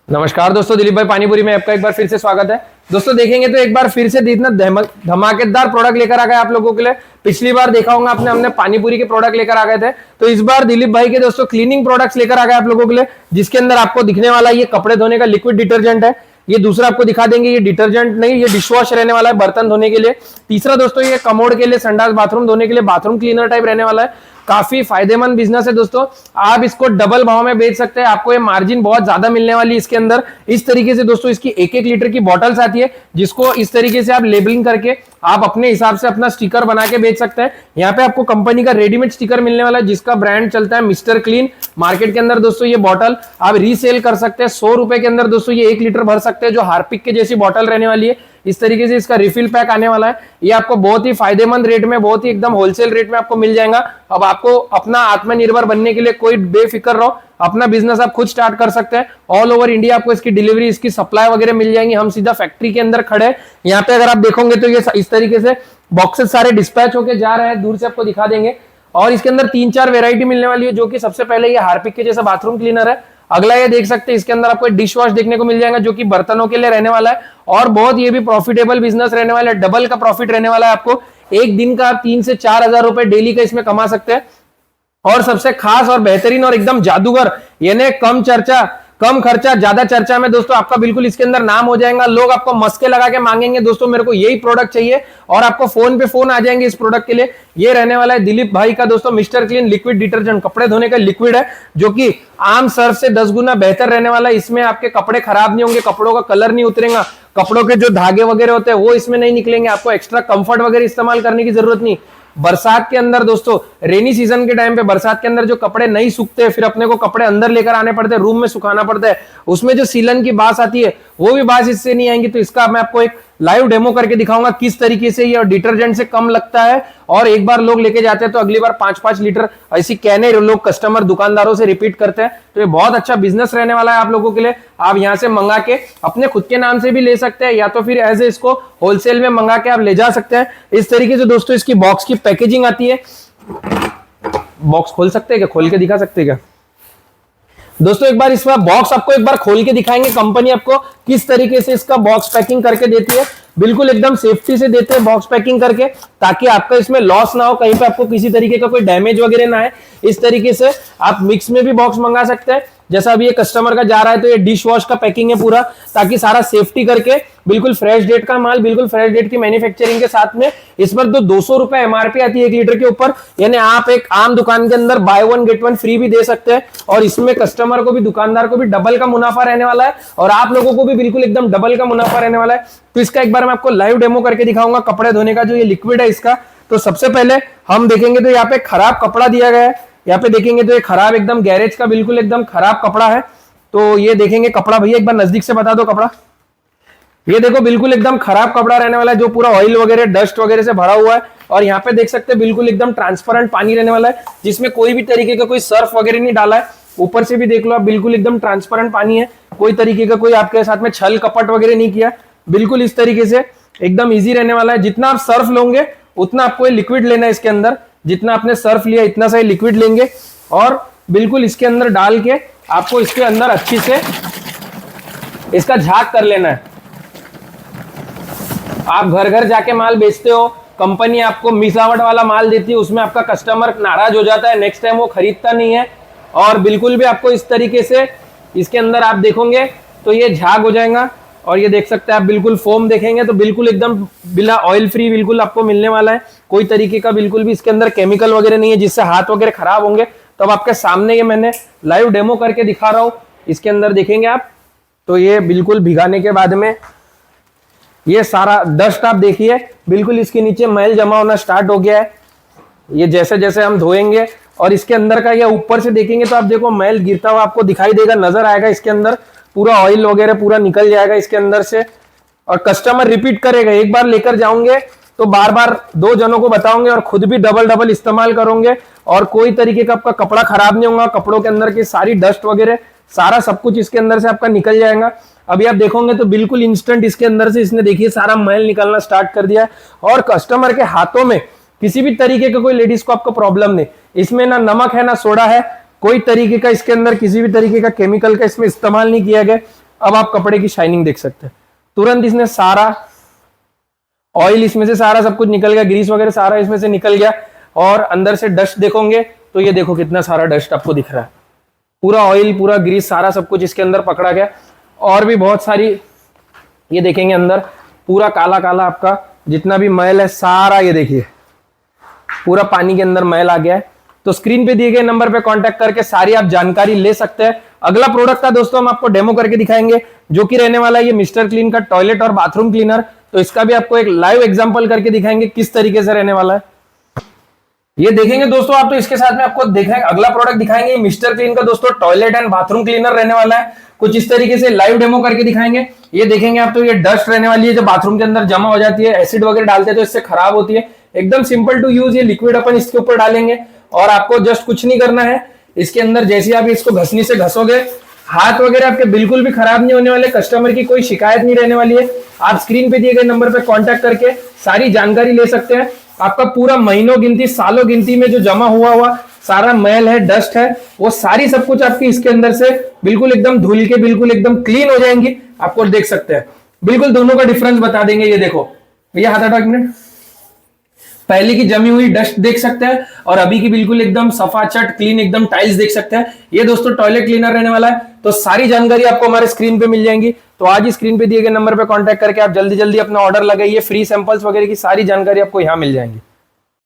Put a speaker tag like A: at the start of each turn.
A: नमस्कार दोस्तों, दिलीप भाई पानीपुरी में आपका एक बार फिर से स्वागत है। दोस्तों देखेंगे तो एक बार फिर से इतना धमाकेदार प्रोडक्ट लेकर आ गए आप लोगों के लिए। पिछली बार देखा होगा आपने, हमने पानीपुरी के प्रोडक्ट लेकर आ गए थे, तो इस बार दिलीप भाई के दोस्तों क्लीनिंग प्रोडक्ट्स लेकर आ गए आप लोगों के लिए, जिसके अंदर आपको दिखने वाला ये कपड़े धोने का लिक्विड डिटर्जेंट है। ये दूसरा आपको दिखा देंगे, ये डिटर्जेंट नहीं, ये डिशवॉश रहने वाला है बर्तन धोने के लिए। तीसरा दोस्तों ये कमोड के लिए, संडास बाथरूम धोने के लिए बाथरूम क्लीनर टाइप रहने वाला है। काफी फायदेमंद बिजनेस है दोस्तों, आप इसको डबल भाव में बेच सकते हैं, आपको ये मार्जिन बहुत ज्यादा मिलने वाली है इसके अंदर। इस तरीके से दोस्तों इसकी 1-1 लीटर की बॉटल्स आती है, जिसको इस तरीके से आप लेबलिंग करके आप अपने हिसाब से अपना स्टिकर बना के बेच सकते हैं। यहाँ पे आपको कंपनी का रेडीमेड स्टिकर मिलने वाला है, जिसका ब्रांड चलता है मिस्टर क्लीन। मार्केट के अंदर दोस्तों ये बॉटल आप रीसेल कर सकते हैं 100 रुपए के अंदर दोस्तों, ये 1 लीटर भर सकते हैं, जो हार्पिक के जैसी बॉटल रहने वाली है। इस तरीके से इसका रिफिल पैक आने वाला है, ये आपको बहुत ही फायदेमंद रेट में, बहुत ही एकदम होलसेल रेट में आपको मिल जाएगा। अब आपको अपना आत्मनिर्भर बनने के लिए कोई बेफिक्र रहो, अपना बिजनेस आप खुद स्टार्ट कर सकते हैं। ऑल ओवर इंडिया आपको इसकी डिलीवरी, इसकी सप्लाई वगैरह मिल जाएंगी। हम सीधा फैक्ट्री के अंदर खड़े हैं। यहाँ पे अगर आप देखोगे तो ये इस तरीके से बॉक्सेस सारे डिस्पैच होके जा रहे हैं, दूर से आपको दिखा देंगे। और इसके अंदर 3-4 वेरायटी मिलने वाली है, जो कि सबसे पहले ये हार्पिक के जैसा बाथरूम क्लीनर है। अगला ये देख सकते हैं, इसके अंदर आपको डिश वॉश देखने को मिल जाएगा, जो कि बर्तनों के लिए रहने वाला है, और बहुत ये भी प्रॉफिटेबल बिजनेस रहने वाला है। डबल का प्रॉफिट रहने वाला है आपको। एक दिन का आप 3 से 4 हजार रुपए डेली का इसमें कमा सकते हैं। और सबसे खास और बेहतरीन और एकदम जादूगर, यानी कम चर्चा कम खर्चा ज्यादा चर्चा में दोस्तों आपका बिल्कुल इसके अंदर नाम हो जाएगा। लोग आपको मस्के लगा के मांगेंगे दोस्तों मेरे को यही प्रोडक्ट चाहिए, और आपको फोन पे फोन आ जाएंगे इस प्रोडक्ट के लिए। ये रहने वाला है दिलीप भाई का दोस्तों मिस्टर क्लीन लिक्विड डिटर्जेंट, कपड़े धोने का लिक्विड है, जो कि आम सर्फ से 10 गुना बेहतर रहने वाला है। इसमें आपके कपड़े खराब नहीं होंगे, कपड़ों का कलर नहीं उतरेगा, कपड़ों के जो धागे वगैरह होते हैं वो इसमें नहीं निकलेंगे। आपको एक्स्ट्रा कंफर्ट वगैरह इस्तेमाल करने की जरूरत नहीं। बरसात के अंदर दोस्तों, रेनी सीजन के टाइम पे बरसात के अंदर जो कपड़े नहीं सूखते, फिर अपने को कपड़े अंदर लेकर आने पड़ते हैं, रूम में सुखाना पड़ता है, उसमें जो सीलन की बास आती है वो भी बास इससे नहीं आएंगी। तो इसका मैं आपको एक लाइव डेमो करके दिखाऊंगा किस तरीके से ये डिटर्जेंट से कम लगता है। और एक बार लोग लेके जाते हैं तो अगली बार 5-5 लीटर ऐसी कैने लोग कस्टमर दुकानदारों से रिपीट करते हैं। तो ये बहुत अच्छा बिजनेस रहने वाला है आप लोगों के लिए। आप यहाँ से मंगा के अपने खुद के नाम से भी ले सकते हैं, या तो फिर एज ए इसको होलसेल में मंगा के आप ले जा सकते हैं। इस तरीके से दोस्तों इसकी बॉक्स की पैकेजिंग आती है। बॉक्स खोल सकते हैं क्या? खोल के दिखा सकते हैं क्या दोस्तों? एक बार इसका बॉक्स आपको एक बार खोल के दिखाएंगे, कंपनी आपको किस तरीके से इसका बॉक्स पैकिंग करके देती है। बिल्कुल एकदम सेफ्टी से देते हैं बॉक्स पैकिंग करके, ताकि आपका इसमें लॉस ना हो, कहीं पे आपको किसी तरीके का कोई डैमेज वगैरह ना है। इस तरीके से आप मिक्स में भी बॉक्स मंगा सकते हैं। जैसा अभी ये कस्टमर का जा रहा है, तो ये डिश वॉश का पैकिंग है पूरा, ताकि सारा सेफ्टी करके बिल्कुल फ्रेश डेट का माल, बिल्कुल फ्रेश डेट की मैन्युफैक्चरिंग के साथ में। इस पर तो 200 रुपए एमआरपी आती है 1 लीटर के ऊपर, यानी आप एक आम दुकान के अंदर बाय 1 गेट 1 फ्री भी दे सकते हैं। और इसमें कस्टमर को भी, दुकानदार को भी डबल का मुनाफा रहने वाला है, और आप लोगों को भी बिल्कुल एकदम डबल का मुनाफा रहने वाला है। तो इसका एक बार मैं आपको लाइव डेमो करके दिखाऊंगा कपड़े धोने का, जो ये लिक्विड है इसका। तो सबसे पहले हम देखेंगे तो यहाँ पे खराब कपड़ा दिया गया है। यहाँ पे देखेंगे तो ये खराब एकदम गैरेज का बिल्कुल एकदम खराब कपड़ा है। तो ये देखेंगे कपड़ा, भैया एक बार नजदीक से बता दो कपड़ा। ये देखो बिल्कुल एकदम खराब कपड़ा रहने वाला है, जो पूरा ऑयल वगैरह डस्ट वगैरह से भरा हुआ है। और यहाँ पे देख सकते हैं बिल्कुल एकदम ट्रांसपेरेंट पानी रहने वाला है, जिसमें कोई भी तरीके का कोई सर्फ वगैरह नहीं डाला है। ऊपर से भी देख लो आप, बिल्कुल एकदम ट्रांसपेरेंट पानी है, कोई तरीके का कोई आपके साथ में छल कपट वगैरह नहीं किया। बिल्कुल इस तरीके से एकदम ईजी रहने वाला है। जितना आप सर्फ लोगे उतना आपको ये लिक्विड लेना है इसके अंदर, जितना आपने सर्फ लिया इतना सा लिक्विड लेंगे, और बिल्कुल इसके अंदर डाल के आपको इसके अंदर अच्छी से इसका झाग कर लेना है। आप घर घर जाके माल बेचते हो, कंपनी आपको मिलावट वाला माल देती है, उसमें आपका कस्टमर नाराज हो जाता है, नेक्स्ट टाइम वो खरीदता नहीं है। और बिल्कुल भी आपको इस तरीके से इसके अंदर आप देखोगे तो ये झाग हो जाएगा। और ये देख सकते हैं आप, बिल्कुल फोम देखेंगे तो बिल्कुल एकदम बिना ऑयल फ्री बिल्कुल आपको मिलने वाला है। कोई तरीके का बिल्कुल भी इसके अंदर केमिकल वगैरह नहीं है, जिससे हाथ वगैरह खराब होंगे। तो अब आपके सामने ये मैंने लाइव डेमो करके दिखा रहा हूँ। इसके अंदर देखेंगे आप तो ये बिल्कुल भिगाने के बाद में ये सारा डस्ट आप देखिए, बिल्कुल इसके नीचे मैल जमा होना स्टार्ट हो गया है। ये जैसे जैसे हम धोएंगे, और इसके अंदर का, या ऊपर से देखेंगे तो आप देखो मैल गिरता हुआ आपको दिखाई देगा, नजर आएगा। इसके अंदर पूरा ऑयल वगैरह पूरा निकल जाएगा इसके अंदर से। और कस्टमर रिपीट करेगा, एक बार लेकर जाओगे तो बार बार 2 जनों को बताओगे, और खुद भी डबल डबल इस्तेमाल करोगे, और कोई तरीके का आपका कपड़ा खराब नहीं होगा। कपड़ों के अंदर की सारी डस्ट वगैरह सारा सब कुछ इसके अंदर से आपका निकल जाएगा। अभी आप देखोगे तो बिल्कुल इंस्टेंट इसके अंदर से इसने देखिए सारा मैल निकलना स्टार्ट कर दिया है। और कस्टमर के हाथों में किसी भी तरीके का कोई लेडीज को आपको प्रॉब्लम नहीं, इसमें ना नमक है ना सोडा है, कोई तरीके का इसके अंदर किसी भी तरीके का केमिकल का इसमें इस्तेमाल नहीं किया गया। अब आप कपड़े की शाइनिंग देख सकते हैं, तुरंत इसने सारा ऑयल इसमें से सारा सब कुछ निकल गया, ग्रीस वगैरह सारा इसमें से निकल गया। और अंदर से डस्ट देखोगे तो ये देखो कितना सारा डस्ट आपको दिख रहा है, पूरा ऑयल पूरा ग्रीस सारा सब कुछ इसके अंदर पकड़ा गया। और भी बहुत सारी ये देखेंगे अंदर पूरा काला काला आपका जितना भी मैल है सारा, ये देखिए पूरा पानी के अंदर मैल आ गया है। तो स्क्रीन पे दिए गए नंबर पे कांटेक्ट करके सारी आप जानकारी ले सकते हैं। अगला प्रोडक्ट का दोस्तों हम आपको डेमो करके दिखाएंगे, जो कि रहने वाला है ये मिस्टर क्लीन का टॉयलेट और बाथरूम क्लीनर। तो इसका भी आपको एक लाइव एग्जांपल करके दिखाएंगे किस तरीके से रहने वाला है, ये देखेंगे दोस्तों आप। तो इसके साथ में आपको दिखाएंगे अगला प्रोडक्ट दिखाएंगे मिस्टर क्लीन का दोस्तों टॉयलेट एंड बाथरूम क्लीनर रहने वाला है। कुछ इस तरीके से लाइव डेमो करके दिखाएंगे। ये देखेंगे आप, तो ये डस्ट रहने वाली है जो बाथरूम के अंदर जमा हो जाती है, एसिड वगैरह डालते हैं तो इससे खराब होती है। एकदम सिंपल टू यूज, ये लिक्विड अपन इसके ऊपर डालेंगे और आपको जस्ट कुछ नहीं करना है। इसके अंदर जैसे आप इसको घसनी से घसोगे, हाथ वगैरह आपके बिल्कुल भी खराब नहीं होने वाले, कस्टमर की कोई शिकायत नहीं रहने वाली है। आप स्क्रीन पे दिए गए नंबर पे कांटेक्ट करके सारी जानकारी ले सकते हैं। आपका पूरा महीनों गिनती सालों गिनती में जो जमा हुआ सारा मैल है, डस्ट है, वो सारी सब कुछ आपकी इसके अंदर से बिल्कुल एकदम धुल के बिल्कुल एकदम क्लीन हो जाएंगी। आपको देख सकते हैं बिल्कुल दोनों का डिफरेंस बता देंगे। ये देखो भैया हाथ हटाओ एक मिनट, पहले की जमी हुई डस्ट देख सकते हैं और अभी की बिल्कुल एकदम सफाचट क्लीन एकदम टाइल्स देख सकते हैं। ये दोस्तों टॉयलेट क्लीनर रहने वाला है। तो सारी जानकारी आपको हमारे स्क्रीन पे मिल जाएंगी। तो आज ही स्क्रीन पे दिए गए नंबर पे कांटेक्ट करके आप जल्दी जल्दी अपना ऑर्डर लगाइए। फ्री सैंपल्स वगैरह की सारी जानकारी आपको यहाँ मिल जाएंगी।